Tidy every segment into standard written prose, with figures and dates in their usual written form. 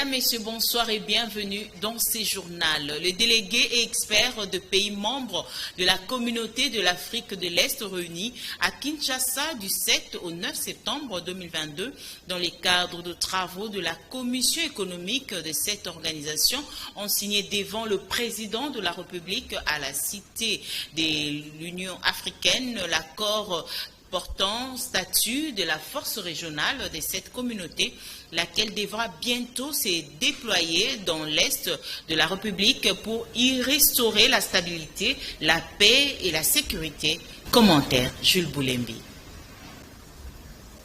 Mesdames, Messieurs, bonsoir et bienvenue dans ce journal. Le délégué et expert de pays membres de la communauté de l'Afrique de l'Est réunis à Kinshasa du 7 au 9 septembre 2022 dans les cadres de travaux de la commission économique de cette organisation ont signé devant le président de la République à la Cité de l'Union africaine l'accord portant statut de la force régionale de cette communauté, laquelle devra bientôt se déployer dans l'Est de la République pour y restaurer la stabilité, la paix et la sécurité. Commentaire, Jules Boulembi.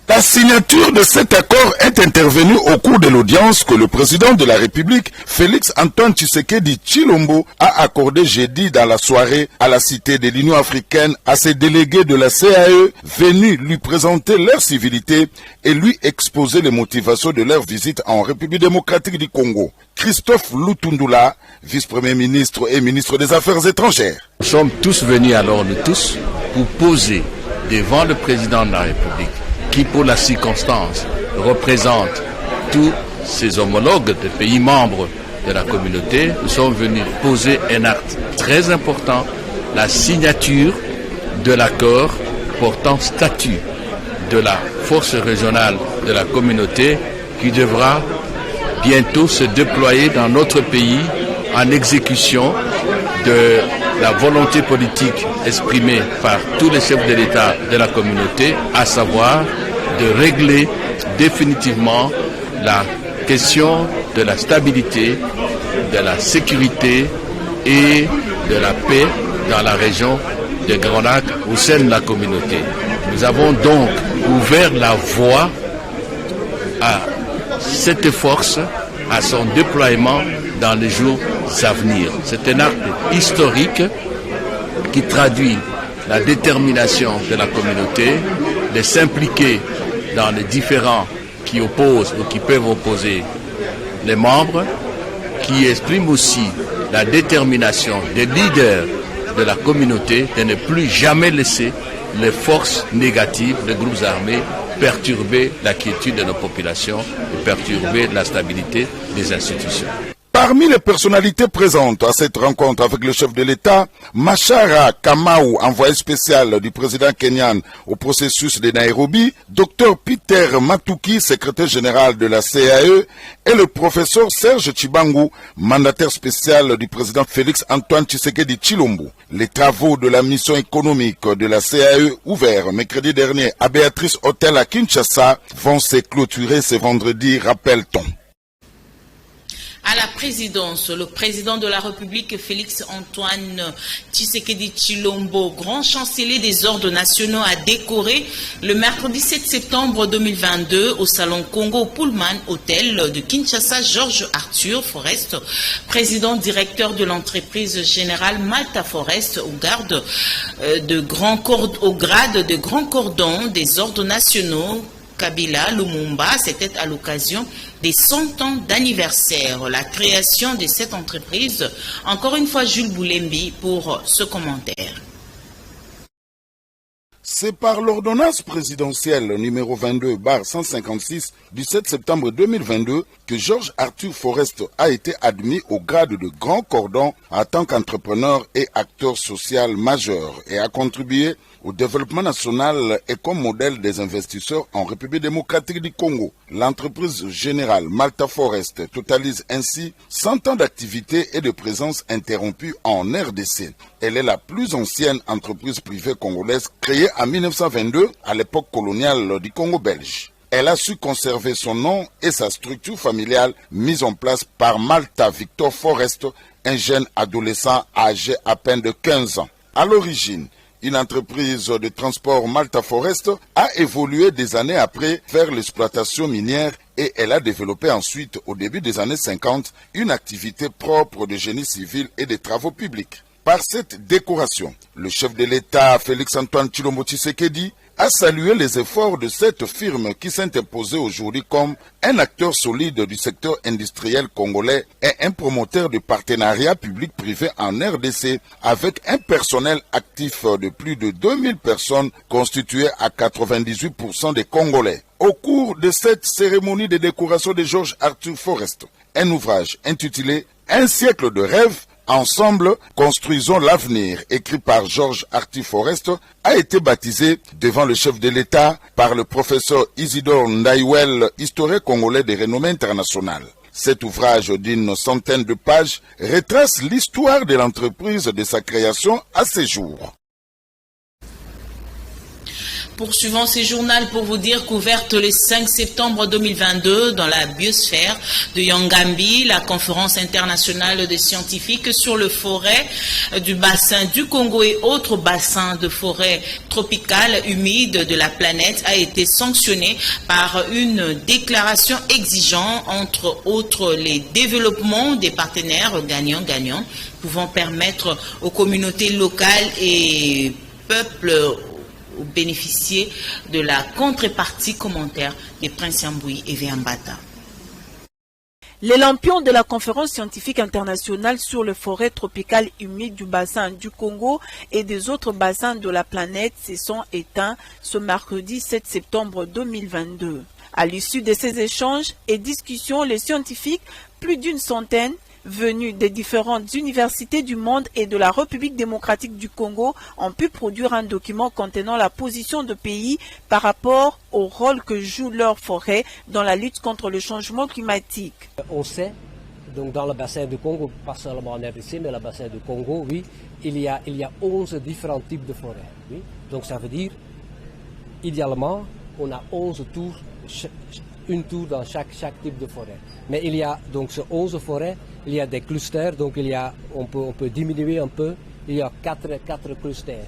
La signature de cet accord est intervenue au cours de l'audience que le président de la République, Félix Antoine Tshisekedi Tshilombo, a accordé jeudi dans la soirée à la Cité de l'Union africaine à ses délégués de la CAE venus lui présenter leur civilité et lui exposer les motivations de leur visite en République démocratique du Congo. Christophe Lutundula, vice-premier ministre et ministre des Affaires étrangères. Nous sommes tous venus alors, nous tous, pour poser devant le président de la République, qui pour la circonstance représente tous ses homologues des pays membres de la communauté. Nous sommes venus poser un acte très important, la signature de l'accord portant statut de la force régionale de la communauté qui devra bientôt se déployer dans notre pays en exécution de la volonté politique exprimée par tous les chefs de l'État de la communauté, à savoir de régler définitivement la question de la stabilité, de la sécurité et de la paix dans la région de Grand Lac au sein de la communauté. Nous avons donc ouvert la voie à cette force, à son déploiement dans les jours à venir. C'est un acte historique qui traduit la détermination de la communauté de s'impliquer dans les différends qui opposent ou qui peuvent opposer les membres, qui exprime aussi la détermination des leaders de la communauté de ne plus jamais laisser les forces négatives, les groupes armés, perturber la quiétude de nos populations et perturber la stabilité des institutions. Parmi les personnalités présentes à cette rencontre avec le chef de l'État, Machara Kamau, envoyé spécial du président kenyan au processus de Nairobi, Dr Peter Matuki, secrétaire général de la CAE, et le professeur Serge Chibangu, mandataire spécial du président Félix Antoine Tshisekedi Tshilombo. Les travaux de la mission économique de la CAE, ouverts mercredi dernier à Béatrice Hôtel à Kinshasa, vont se clôturer ce vendredi, rappelle-t-on. À la présidence, le président de la République, Félix Antoine Tshisekedi Tshilombo, grand chancelier des ordres nationaux, a décoré le mercredi 7 septembre 2022 au Salon Congo Pullman Hotel de Kinshasa, Georges Arthur Forest, président directeur de l'entreprise générale Malta Forest, au grade de grand cordon des ordres nationaux Kabila Lumumba. C'était à l'occasion des 100 ans d'anniversaire. La création de cette entreprise. Encore une fois, Jules Boulembi pour ce commentaire. C'est par l'ordonnance présidentielle numéro 22/156 du 7 septembre 2022 que Georges Arthur Forest a été admis au grade de grand cordon en tant qu'entrepreneur et acteur social majeur et a contribué au développement national et comme modèle des investisseurs en République démocratique du Congo. L'entreprise générale Malta Forest totalise ainsi 100 ans d'activité et de présence interrompue en RDC. Elle est la plus ancienne entreprise privée congolaise créée en 1922 à l'époque coloniale du Congo belge. Elle a su conserver son nom et sa structure familiale mise en place par Malta Victor Forest, un jeune adolescent âgé à peine de 15 ans. À l'origine, une entreprise de transport Malta Forest a évolué des années après vers l'exploitation minière et elle a développé ensuite, au début des années 50, une activité propre de génie civil et de travaux publics. Par cette décoration, le chef de l'État, Félix Antoine Tshilombo Tshisekedi, a salué les efforts de cette firme qui s'est imposée aujourd'hui comme un acteur solide du secteur industriel congolais et un promoteur de partenariats publics-privés en RDC avec un personnel actif de plus de 2000 personnes constitué à 98% des Congolais. Au cours de cette cérémonie de décoration de Georges Arthur Forest, Un ouvrage intitulé « Un siècle de rêve ». Ensemble, construisons l'avenir, écrit par Georges Arthur Forest, a été baptisé devant le chef de l'État par le professeur Isidore Ndaïwel, historien congolais de renommée internationale. Cet ouvrage d'une centaine de pages retrace l'histoire de l'entreprise de sa création à ses jours. Poursuivons ce journal pour vous dire qu'ouverte le 5 septembre 2022 dans la biosphère de Yangambi, la conférence internationale des scientifiques sur le forêt du bassin du Congo et autres bassins de forêt tropicale humide de la planète a été sanctionnée par une déclaration exigeant entre autres les développements des partenaires gagnants-gagnants pouvant permettre aux communautés locales et peuples bénéficier de la contrepartie commentaire des Princes Yamboui et Véambata. Les lampions de la conférence scientifique internationale sur les forêts tropicales humides du bassin du Congo et des autres bassins de la planète se sont éteints ce mercredi 7 septembre 2022. À l'issue de ces échanges et discussions, les scientifiques, plus d'une centaine, venus des différentes universités du monde et de la République démocratique du Congo, ont pu produire un document contenant la position de pays par rapport au rôle que joue leur forêt dans la lutte contre le changement climatique. On sait, donc dans le bassin du Congo, pas seulement en RDC, mais le bassin du Congo, oui, il y a 11 différents types de forêts. Oui. Donc ça veut dire, idéalement, on a 11 tours, une tour dans chaque type de forêt. Mais il y a donc ces 11 forêts, il y a des clusters, donc on peut diminuer un peu, il y a 4 clusters.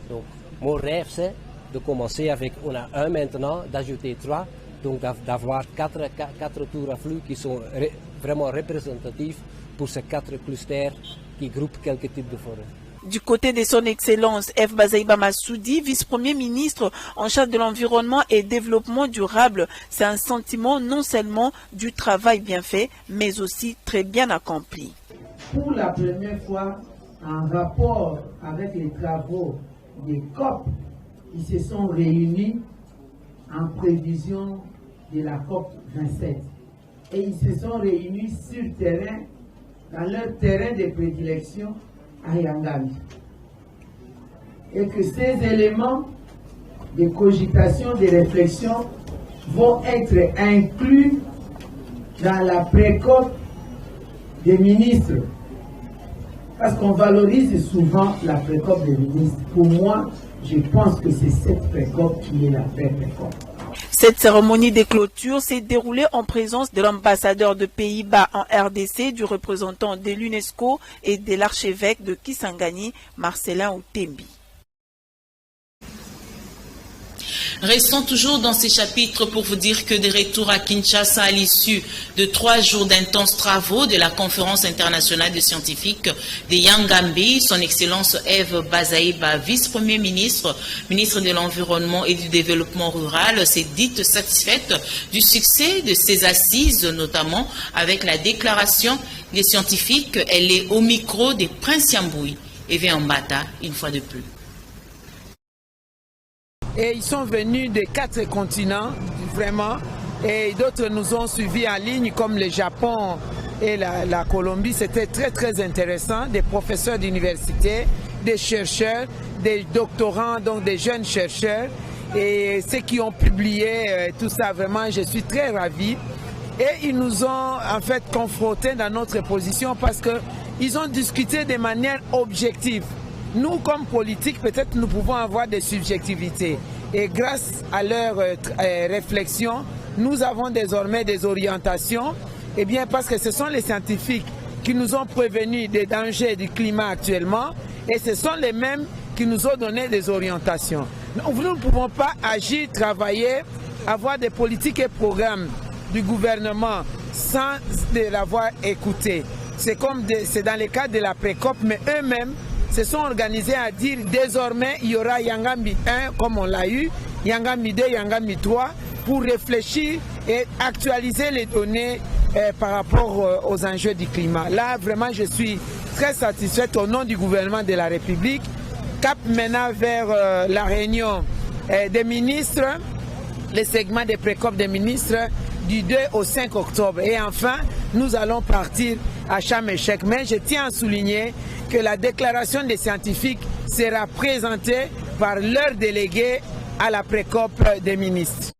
Donc mon rêve c'est de commencer avec, on a un maintenant, d'ajouter 3, donc d'avoir 4 tours à flux qui sont vraiment représentatifs pour ces 4 clusters qui groupent quelques types de forêts. Du côté de son Excellence F. Bazaïba Massoudi, vice-premier ministre en charge de l'environnement et développement durable, c'est un sentiment non seulement du travail bien fait, mais aussi très bien accompli. Pour la première fois, en rapport avec les travaux des COP qui se sont réunis en prévision de la COP 27. Et ils se sont réunis sur terrain, dans leur terrain de prédilection, à Yangambi. Et que ces éléments de cogitation, de réflexion vont être inclus dans la pré-COP des ministres. Parce qu'on valorise souvent la pré-COP des ministres. Pour moi, je pense que c'est cette pré-COP qui est la vraie pré-COP. Cette cérémonie de clôture s'est déroulée en présence de l'ambassadeur de Pays-Bas en RDC, du représentant de l'UNESCO et de l'archevêque de Kisangani, Marcelin Outembi. Restons toujours dans ces chapitres pour vous dire que de retour à Kinshasa à l'issue de 3 jours d'intenses travaux de la conférence internationale de scientifiques de Yangambi, son Excellence Eve Bazaïba, vice-premier ministre, ministre de l'Environnement et du Développement rural, s'est dite satisfaite du succès de ces assises, notamment avec la déclaration des scientifiques. Elle est au micro des Princes Yamboui et Véambata, une fois de plus. Et ils sont venus de 4 continents, vraiment, et d'autres nous ont suivis en ligne, comme le Japon et la Colombie. C'était très, très intéressant. Des professeurs d'université, des chercheurs, des doctorants, donc des jeunes chercheurs, et ceux qui ont publié tout ça, vraiment, je suis très ravi. Et ils nous ont, en fait, confrontés dans notre position parce qu'ils ont discuté de manière objective. Nous, comme politiques, peut-être nous pouvons avoir des subjectivités. Et grâce à leur réflexion, nous avons désormais des orientations. Eh bien, parce que ce sont les scientifiques qui nous ont prévenus des dangers du climat actuellement. Et ce sont les mêmes qui nous ont donné des orientations. Nous ne pouvons pas agir, travailler, avoir des politiques et programmes du gouvernement sans l'avoir écouté. C'est dans le cadre de la pré-COP, mais eux-mêmes se sont organisés à dire désormais il y aura Yangambi 1 comme on l'a eu, Yangambi 2, Yangambi 3 pour réfléchir et actualiser les données par rapport aux enjeux du climat. Là vraiment je suis très satisfaite au nom du gouvernement de la République. Cap maintenant vers la réunion des ministres, les segments des pré-COP des ministres du 2 au 5 octobre. Et enfin, nous allons partir à Sharm el-Sheikh. Mais je tiens à souligner que la déclaration des scientifiques sera présentée par leur délégué à la pré-COP des ministres.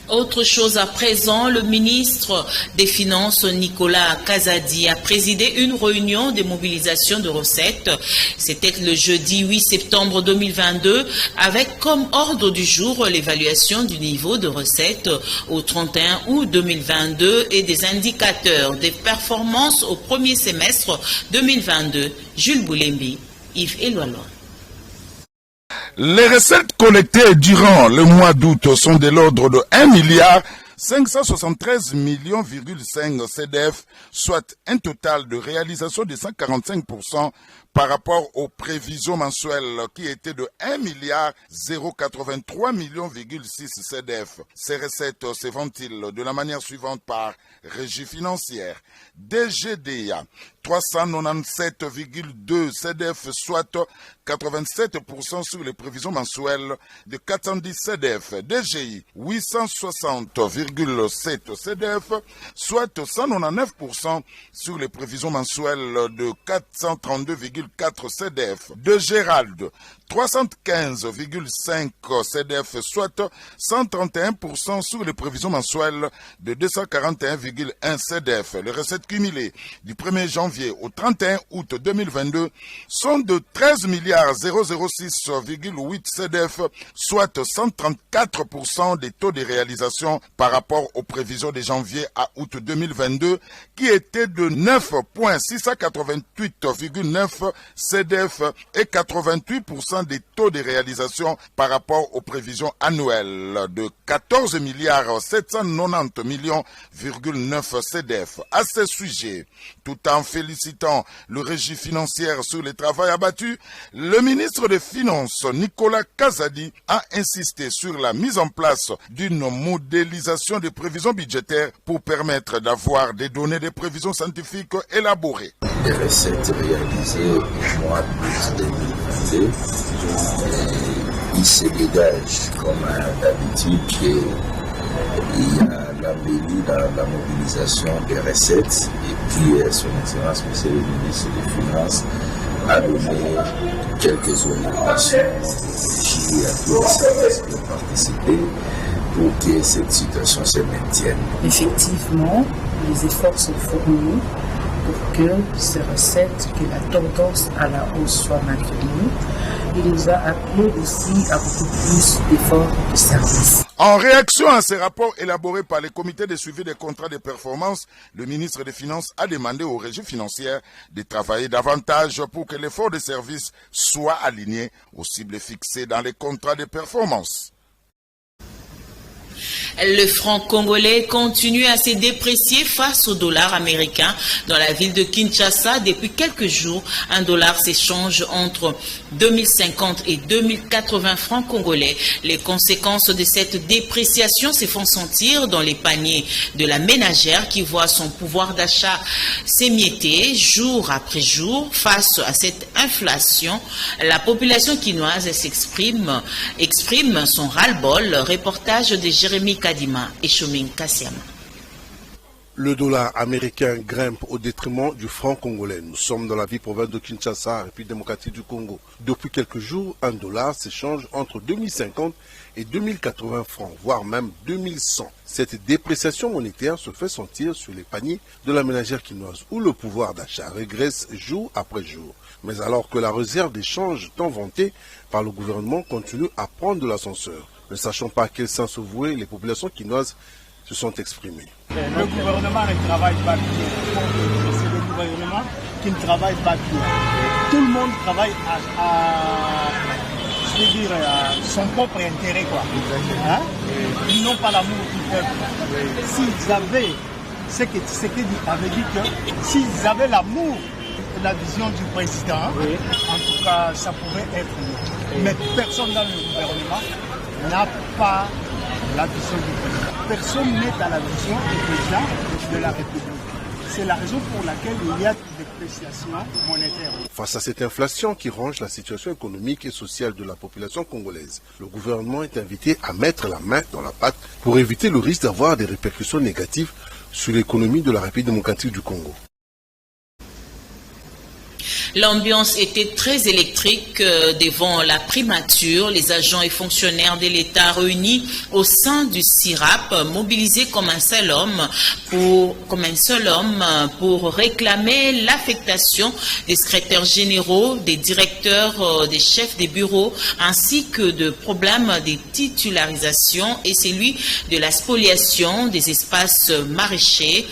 Autre chose à présent, le ministre des Finances Nicolas Kazadi a présidé une réunion de mobilisation de recettes. C'était le jeudi 8 septembre 2022 avec comme ordre du jour l'évaluation du niveau de recettes au 31 août 2022 et des indicateurs des performances au premier semestre 2022. Jules Boulembi, Yves Eloalon. Les recettes collectées durant le mois d'août sont de l'ordre de 1,573,5 CDF, soit un total de réalisation de 145% par rapport aux prévisions mensuelles qui étaient de 1,083,6 CDF. Ces recettes se ventilent de la manière suivante par régie financière. DGDA, 397,2 CDF, soit 87% sur les prévisions mensuelles de 410 CDF. DGI, 860,7 CDF, soit 199% sur les prévisions mensuelles de 432,4 CDF. De Gérald, 315,5 CDF, soit 131% sur les prévisions mensuelles de 241,1 CDF. Les recettes cumulées du 1er janvier au 31 août 2022 sont de 13,006,8 CDF, soit 134% des taux de réalisation par rapport aux prévisions de janvier à août 2022 qui étaient de 9,688,9 CDF et 88% des taux de réalisation par rapport aux prévisions annuelles de 14,790,9 CDF. À ce sujet, tout en félicitant le régie financière sur le travail abattu, le ministre des Finances, Nicolas Kazadi, a insisté sur la mise en place d'une modélisation des prévisions budgétaires pour permettre d'avoir des données de prévisions scientifiques élaborées. Les recettes réalisées au mois d'août 2022, il se dégage comme d'habitude qu'il y a l'embellie dans la mobilisation des recettes et puis son excellence monsieur le ministre des Finances a donné quelques orientations qui a tous les services qui ont participé pour que cette situation se maintienne. Effectivement, les efforts sont fournis pour que ces recettes, que la tendance à la hausse soit maintenue. Il nous a appelé aussi à beaucoup plus d'efforts de service. En réaction à ces rapports élaborés par les comités de suivi des contrats de performance, le ministre des Finances a demandé aux régies financières de travailler davantage pour que l'effort de service soit aligné aux cibles fixées dans les contrats de performance. Le franc congolais continue à se déprécier face au dollar américain. Dans la ville de Kinshasa, depuis quelques jours, un dollar s'échange entre 2050 et 2080 francs congolais. Les conséquences de cette dépréciation se font sentir dans les paniers de la ménagère qui voit son pouvoir d'achat s'émietter jour après jour. Face à cette inflation, la population quinoise exprime son ras-le-bol. Reportage de Jérémy Kadima et Choumine Kassiama. Le dollar américain grimpe au détriment du franc congolais. Nous sommes dans la ville province de Kinshasa, République démocratique du Congo. Depuis quelques jours, un dollar s'échange entre 2050 et 2080 francs, voire même 2100. Cette dépréciation monétaire se fait sentir sur les paniers de la ménagère quinoise, où le pouvoir d'achat régresse jour après jour. Mais alors que la réserve d'échange tant vantée par le gouvernement continue à prendre de l'ascenseur, ne sachant pas à quel sens se vouer, les populations quinoises se sont exprimées. Le gouvernement ne travaille pas bien. C'est le gouvernement qui ne travaille pas bien. Tout le monde travaille à son propre intérêt, quoi. Hein? Ils n'ont pas l'amour du peuple. S'ils avaient, ce que avait dit que s'ils avaient l'amour de la vision du président, oui, en tout cas, ça pourrait être mieux. Mais personne dans le gouvernement n'a pas la vision du président. Personne n'est à la vision du président de la République. C'est la raison pour laquelle il y a des l'appréciation monétaire. Face à cette inflation qui ronge la situation économique et sociale de la population congolaise, le gouvernement est invité à mettre la main dans la pâte pour éviter le risque d'avoir des répercussions négatives sur l'économie de la République démocratique du Congo. L'ambiance était très électrique devant la primature. Les agents et fonctionnaires de l'État réunis au sein du CIRAP, mobilisés comme un seul homme pour réclamer l'affectation des secrétaires généraux, des directeurs, des chefs des bureaux, ainsi que de problèmes de titularisation et celui de la spoliation des espaces maraîchers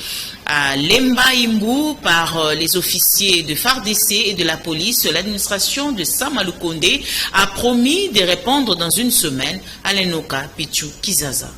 à Lemba Imbu par les officiers de FARDC et de la police. L'administration de Samalukonde a promis de répondre dans une semaine à l'Enoka Pichu Kizaza.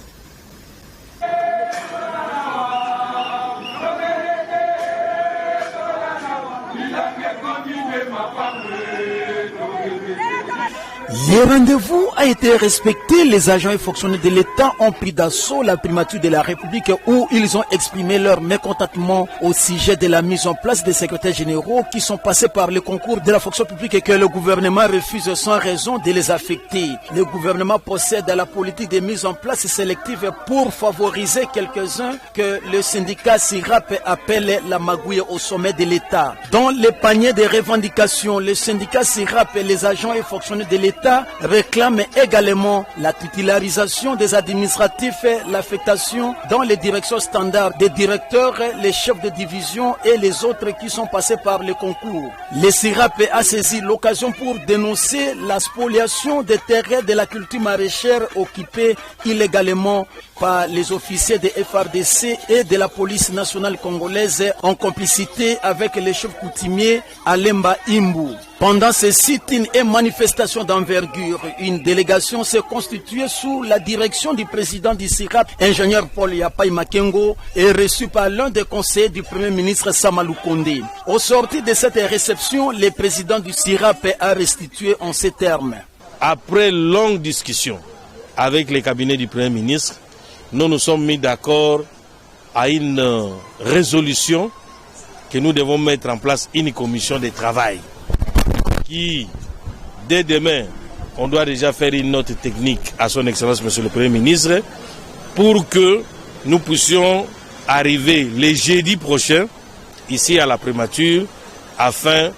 Le rendez-vous a été respecté. Les agents et fonctionnaires de l'État ont pris d'assaut la primature de la République où ils ont exprimé leur mécontentement au sujet de la mise en place des secrétaires généraux qui sont passés par le concours de la fonction publique et que le gouvernement refuse sans raison de les affecter. Le gouvernement possède la politique de mise en place sélective pour favoriser quelques-uns que le syndicat SIRAP appelle la magouille au sommet de l'État. Dans le panier de revendications, le syndicat SIRAP et les agents et fonctionnaires de l'État réclame également la titularisation des administratifs, l'affectation dans les directions standards des directeurs, les chefs de division et les autres qui sont passés par le concours. Le CIRAP a saisi l'occasion pour dénoncer la spoliation des terrains de la culture maraîchère occupée illégalement par les officiers de FARDC et de la police nationale congolaise en complicité avec les chefs coutumiers à Lemba Imbu. Pendant ces sit-ins et manifestations d'envergure, une délégation s'est constituée sous la direction du président du CIRAP, ingénieur Paul Yapai Makengo, et reçue par l'un des conseillers du premier ministre Samalukonde. Au sortir de cette réception, le président du CIRAP a restitué en ces termes. Après longue discussion avec les cabinets du premier ministre, nous nous sommes mis d'accord à une résolution que nous devons mettre en place une commission de travail qui, dès demain, on doit déjà faire une note technique à son Excellence Monsieur le Premier ministre pour que nous puissions arriver le jeudi prochain ici à la primature afin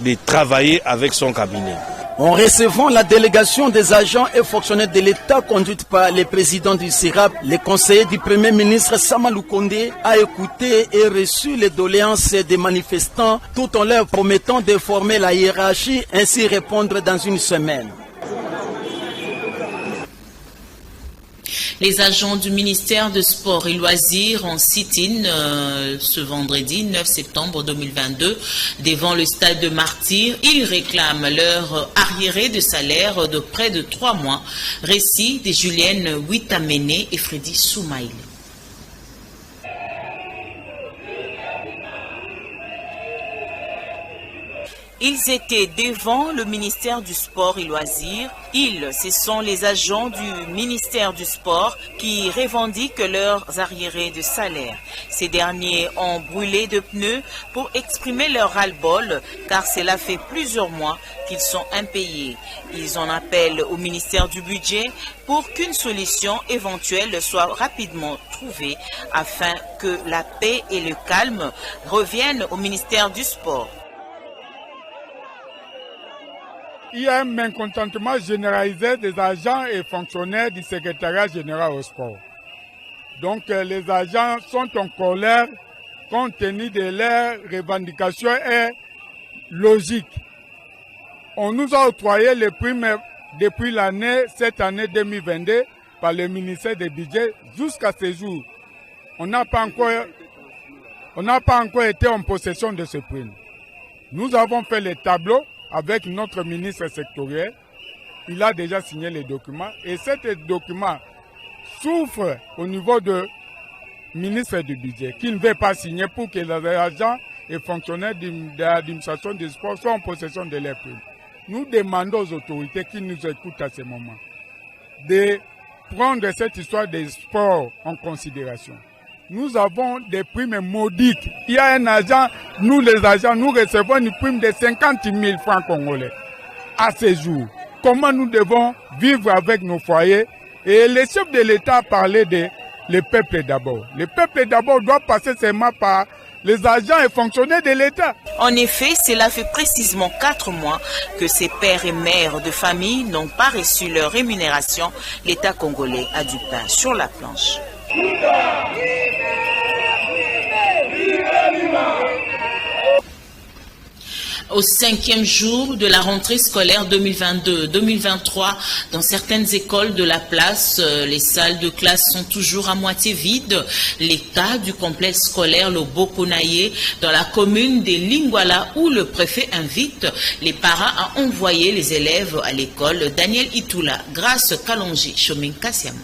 de travailler avec son cabinet. En recevant la délégation des agents et fonctionnaires de l'État conduite par le président du CIRAP, le conseiller du Premier ministre Samalukonde a écouté et reçu les doléances des manifestants tout en leur promettant de former la hiérarchie ainsi répondre dans une semaine. Les agents du ministère de Sport et Loisirs en sit-in ce vendredi 9 septembre 2022 devant le stade de Martyrs. Ils réclament leur arriéré de salaire de près de 3 mois. Récit de Julienne Witamene et Freddy Soumaïl. Ils étaient devant le ministère du Sport et Loisirs. Ce sont les agents du ministère du Sport qui revendiquent leurs arriérés de salaire. Ces derniers ont brûlé de pneus pour exprimer leur ras-le-bol, car cela fait plusieurs mois qu'ils sont impayés. Ils en appellent au ministère du Budget pour qu'une solution éventuelle soit rapidement trouvée afin que la paix et le calme reviennent au ministère du Sport. Il y a un mécontentement généralisé des agents et fonctionnaires du secrétariat général au sport. Donc les agents sont en colère compte tenu de leurs revendications et logiques. On nous a octroyé les primes depuis cette année 2022 par le ministère des Budgets jusqu'à ce jour. On n'a pas encore été en possession de ces primes. Nous avons fait les tableaux avec notre ministre sectoriel. Il a déjà signé les documents et ces documents souffrent au niveau du ministre du Budget qui ne veut pas signer pour que les agents et fonctionnaires de l'administration du sport soient en possession de leurs primes. Nous demandons aux autorités qui nous écoutent à ce moment de prendre cette histoire des sports en considération. nous avons des primes maudites. Il y a un agent, nous les agents, nous recevons une prime de 50 000 francs congolais à ce jour. Comment nous devons vivre avec nos foyers? Et le chef de l'État a parlé de le peuple d'abord. Le peuple d'abord doit passer seulement par les agents et fonctionnaires de l'État. En effet, cela fait précisément 4 mois que ces pères et mères de famille n'ont pas reçu leur rémunération. L'État congolais a du pain sur la planche. Au 5e jour de la rentrée scolaire 2022-2023, dans certaines écoles de la place, les salles de classe sont toujours à moitié vides. L'état du complexe scolaire Lobokonaye dans la commune de Lingwala, où le préfet invite les parents à envoyer les élèves à l'école Daniel Itula, grâce Kalonji Chomin Kassiama.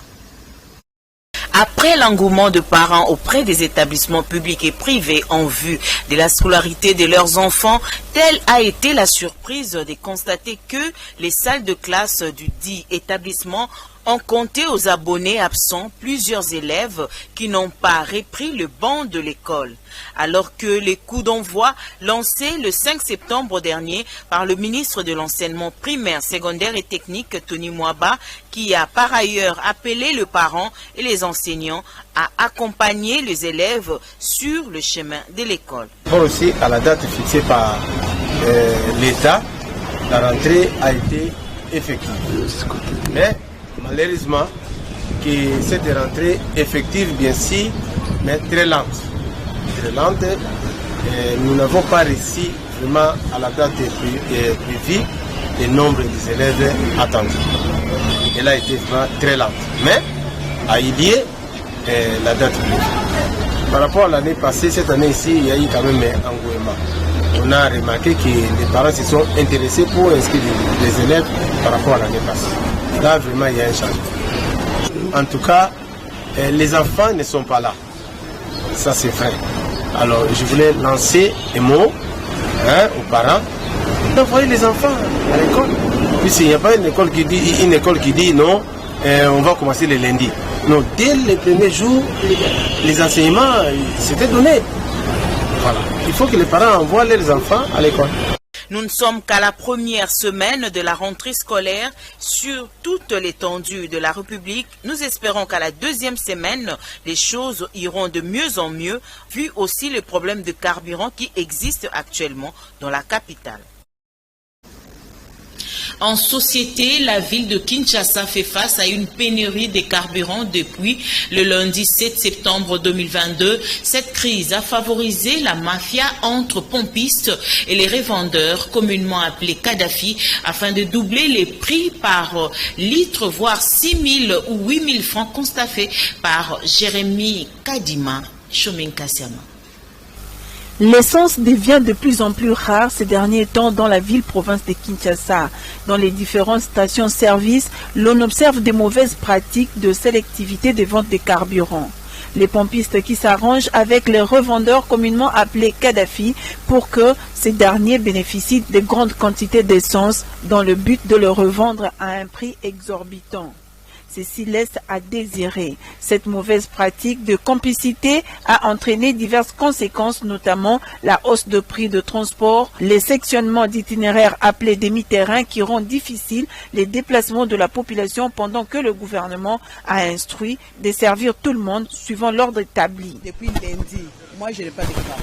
Après l'engouement de parents auprès des établissements publics et privés en vue de la scolarité de leurs enfants, telle a été la surprise de constater que les salles de classe du dit établissement ont compté aux abonnés absents plusieurs élèves qui n'ont pas repris le banc de l'école. Alors que les coups d'envoi lancés le 5 septembre dernier par le ministre de l'enseignement primaire, secondaire et technique, Tony Mwaba, qui a par ailleurs appelé les parents et les enseignants à accompagner les élèves sur le chemin de l'école. Aussi, à la date fixée par l'État, la rentrée a été effective. Mais malheureusement, que cette rentrée effective, bien sûr, mais très lente. Très lente. Nous n'avons pas réussi vraiment à la date prévue le nombre des élèves attendus. Elle a été vraiment très lente. Mais à y lier la date prévue. Par rapport à l'année passée, cette année ici, il y a eu quand même un engouement. On a remarqué que les parents se sont intéressés pour inscrire les élèves par rapport à l'année passée. Là, vraiment, il y a un changement. En tout cas, les enfants ne sont pas là. Ça, c'est vrai. Alors, je voulais lancer un mot aux parents d'envoyer les enfants à l'école. Puisqu'il n'y a pas une école qui dit non, on va commencer le lundi. Non, dès les premiers jours, les enseignements s'étaient donnés. Voilà. Il faut que les parents envoient leurs enfants à l'école. Nous ne sommes qu'à la première semaine de la rentrée scolaire sur toute l'étendue de la République. Nous espérons qu'à la deuxième semaine, les choses iront de mieux en mieux, vu aussi le problème de carburant qui existe actuellement dans la capitale. En société, la ville de Kinshasa fait face à une pénurie de carburant depuis le lundi 7 septembre 2022. Cette crise a favorisé la mafia entre pompistes et les revendeurs, communément appelés Kadhafi, afin de doubler les prix par litre, voire 6 000 ou 8 000 francs constatés par Jérémy Kadima, Chomin Kassiama. L'essence devient de plus en plus rare ces derniers temps dans la ville-province de Kinshasa. Dans les différentes stations-service, l'on observe des mauvaises pratiques de sélectivité des ventes de carburant. Les pompistes qui s'arrangent avec les revendeurs communément appelés Kadhafi pour que ces derniers bénéficient de grandes quantités d'essence dans le but de le revendre à un prix exorbitant. Ceci laisse à désirer. Cette mauvaise pratique de complicité a entraîné diverses conséquences, notamment la hausse de prix de transport, les sectionnements d'itinéraires appelés demi-terrains qui rendent difficile les déplacements de la population pendant que le gouvernement a instruit de servir tout le monde suivant l'ordre établi. Depuis lundi, moi je n'ai pas de carburant.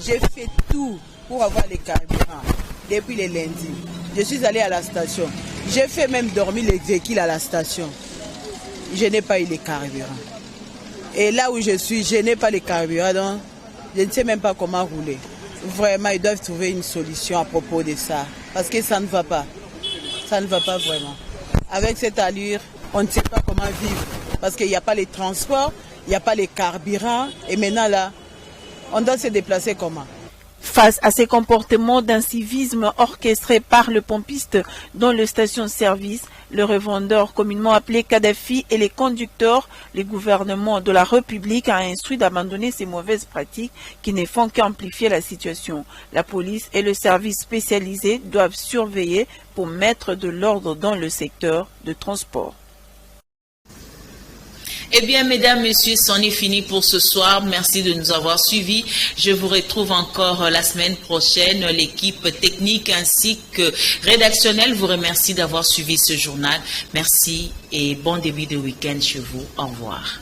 J'ai fait tout pour avoir les carburants depuis le lundi. Je suis allé à la station. J'ai fait même dormir les véhicules à la station. Je n'ai pas eu les carburants. Et là où je suis, je n'ai pas les carburants. Donc je ne sais même pas comment rouler. Vraiment, ils doivent trouver une solution à propos de ça. Parce que ça ne va pas. Ça ne va pas vraiment. Avec cette allure, on ne sait pas comment vivre. Parce qu'il n'y a pas les transports, il n'y a pas les carburants. Et maintenant là, on doit se déplacer comment ? Face à ces comportements d'incivisme orchestrés par le pompiste dans les stations-service, le revendeur communément appelé Kadhafi et les conducteurs, le gouvernement de la République a instruit d'abandonner ces mauvaises pratiques qui ne font qu'amplifier la situation. La police et le service spécialisé doivent surveiller pour mettre de l'ordre dans le secteur de transport. Eh bien, mesdames, messieurs, c'en est fini pour ce soir. Merci de nous avoir suivis. Je vous retrouve encore la semaine prochaine. L'équipe technique ainsi que rédactionnelle vous remercie d'avoir suivi ce journal. Merci et bon début de week-end chez vous. Au revoir.